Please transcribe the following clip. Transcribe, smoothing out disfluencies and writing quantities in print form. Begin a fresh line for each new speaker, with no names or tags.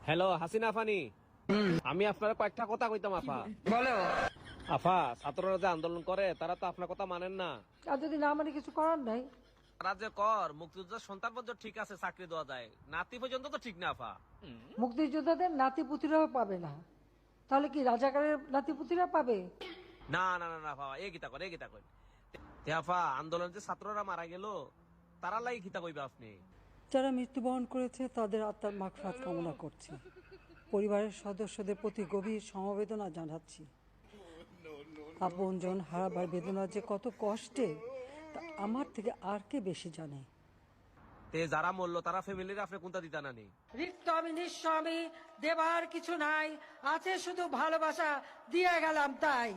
Hello Hasina funny, আমি আপনার কয়েকটা কথা কইতাম আফা।
বলো।
আফা, ছাত্ররা যে আন্দোলন করে তারা তো আপনার কথা মানেন না।
আর যদি না মানে কিছু করার নাই।
তারা যে কর মুক্তিযোদ্ধার সন্তান পর্যন্ত ঠিক আছে, চাকরি দেওয়া যায়, নাতি পর্যন্ত তো ঠিক না আফা।
মুক্তিযোদ্ধাদের নাতিপুতিরাও পাবে না, তাহলে কি রাজাকারের নাতিপুতিরা পাবে?
না না না না আফা, এ গীতা কর, এ গীতা কর। তে আফা, আন্দোলন যে ছাত্ররা মারা গেল তারা লাই গীতা কইবে আপনি।
যারা মৃত্যুবরণ করেছে তাদের আত্মার মাগফিরাত কামনা করছি। পরিবারের সদস্যদের প্রতি গভীর সমবেদনা জানাচ্ছি। আপনজন হারাবার বেদনা যে কত কষ্টে তা আমার থেকে আর কে বেশি জানে।
তে যারা মরলো তারা ফ্যামিলির আপনি কোনটা দিতা না নি?
রিক্ত আমি নিঃস্ব, আমি দেবার কিছু নাই, আছে শুধু ভালোবাসা, দিয়ে গেলাম তাই।